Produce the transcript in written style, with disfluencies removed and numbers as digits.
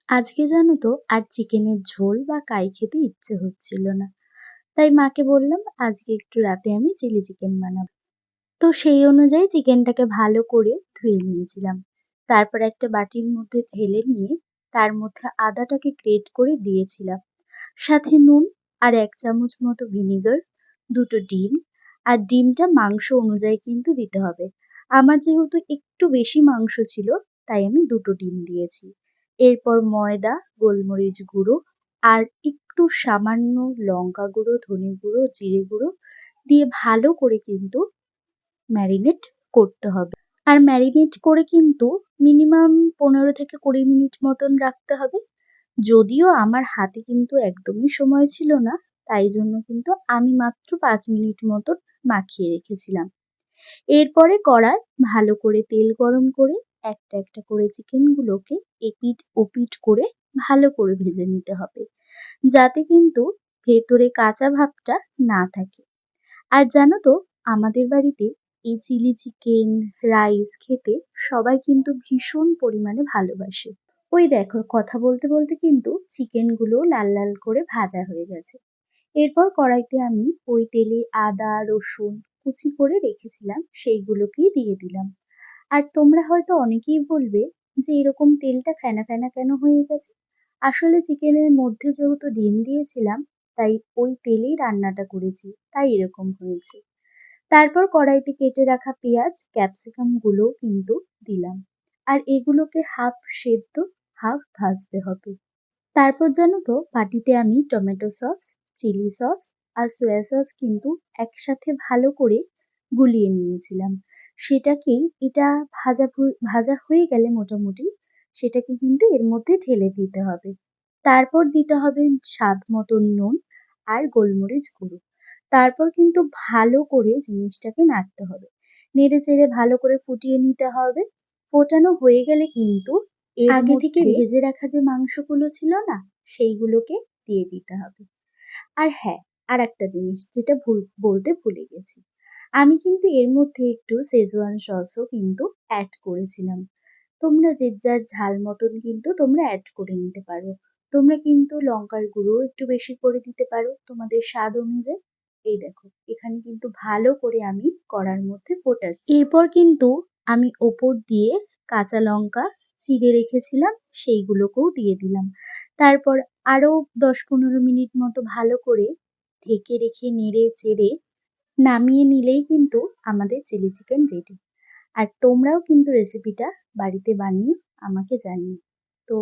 আজকে জানো তো আর চিকেনের ঝোল বা কাই খেতে ইচ্ছে হচ্ছিল না। তাই মাকে বললাম আজকে একটু রাতে আমি চিলি চিকেন বানাবো। তো সেই অনুযায়ী চিকেনটাকে ভালো করে ধুয়ে নিয়েছিলাম। তারপর একটা বাটির মধ্যে ঢেলে নিয়ে তার মধ্যে আদাটাকে গ্রেট করে দিয়েছিলাম। সাথে নুন আর ১ চামচ মতো ভিনেগার, ২টো ডিম। আর ডিমটা মাংস অনুযায়ী কিন্তু দিতে হবে। আমার যেহেতু একটু বেশি মাংস ছিল তাই আমি ২টো ডিম দিয়েছি। এরপর ময়দা, গোলমরিচ গুঁড়ো আর একটু সামান্য লঙ্কা গুঁড়ো, ধনে গুঁড়ো, জিরে গুঁড়ো দিয়ে ভালো করে কিন্তু ম্যারিনেট করতে হবে। আর ম্যারিনেট করে কিন্তু মিনিমাম ১৫ থেকে ২০ মিনিট মতন রাখতে হবে। যদিও আমার হাতে কিন্তু একদমই সময় ছিল না, তাই জন্য কিন্তু আমি মাত্র ৫ মিনিট মতন মাখিয়ে রেখেছিলাম। এরপরে কড়ায় ভালো করে তেল গরম করে একটা একটা করে চিকেনগুলোকে এপিঠ ওপিঠ করে ভালো করে ভেজে নিতে হবে, যাতে কিন্তু ভেতরে কাঁচা ভাবটা না থাকে। আর জানো তো, আমাদের বাড়িতে এই চিলি চিকেন, রাইস খেতে সবাই কিন্তু ভীষণ পরিমাণে ভালোবাসে। ওই দেখো, কথা বলতে বলতে কিন্তু চিকেনগুলো লাল লাল করে ভাজা হয়ে গেছে। এরপর কড়াইতে আমি ওই তেলে আদা, রসুন কুচি করে রেখেছিলাম সেইগুলোকেই দিয়ে দিলাম। আর তোমরা হয়তো অনেকেই বলবে যে এরকম তেলটা ফেনা ফেনা কেন হয়ে গেছে? আসলে চিকেনের মধ্যে যেহেতু ডিম দিয়েছিলাম, তাই ওই তেলেই রান্নাটা করেছি, তাই এরকম হয়েছে। তারপর কড়াইতে কেটে রাখা পেঁয়াজ, ক্যাপসিকাম গুলো কিন্তু দিলাম। আর এগুলোকে হাফ সেদ্ধ হাফ ভাজতে হবে। তারপর জানো তো, বাটিতে আমি টমেটো সস, চিলি সস আর সয়া সস কিন্তু একসাথে ভালো করে গুলিয়ে নিয়েছিলাম। সেটাকেই এটা ভাজা হয়ে গেলে মোটামুটি সেটাকে কিন্তু এর মধ্যে ঢেলে দিতে হবে। তারপর দিতে হবে স্বাদ মতো নুন আর গোলমরিচ গুঁড়ো। তারপর কিন্তু ভালো করে জিনিসটাকে নাড়তে হবে। নেড়ে চেড়ে ভালো করে ফুটিয়ে নিতে হবে। ফোটানো হয়ে গেলে কিন্তু আগে থেকে ভেজে রাখা যে মাংসগুলো ছিল না, সেইগুলোকে দিয়ে দিতে হবে। আর হ্যাঁ, আর একটা জিনিস যেটা বলতে ভুলে গেছি, আমি কিন্তু এর মধ্যে একটু শেজওয়ান সসও কিন্তু অ্যাড করেছিলাম। তোমরা যে যার ঝাল মতন কিন্তু তোমরা অ্যাড করে নিতে পারো। তোমরা কিন্তু লঙ্কার গুঁড়ো একটু বেশি করে দিতে পারো তোমাদের স্বাদ অনুযায়ী। এই দেখো, এখানে কিন্তু ভালো করে আমি কড়ার মধ্যে ফোটাচ্ছি। এরপর কিন্তু আমি ওপর দিয়ে কাঁচা লঙ্কা চিড়ে রেখেছিলাম সেইগুলোকেও দিয়ে দিলাম। তারপর আরো ১০-১৫ মিনিট মতো ভালো করে ঢেকে রেখে নেড়ে চেড়ে নামিয়ে নিলেই কিন্তু আমাদের চিলি চিকেন রেডি। আর তোমরাও কিন্তু রেসিপিটা বাড়িতে বানিয়ে আমাকে জানিও। তো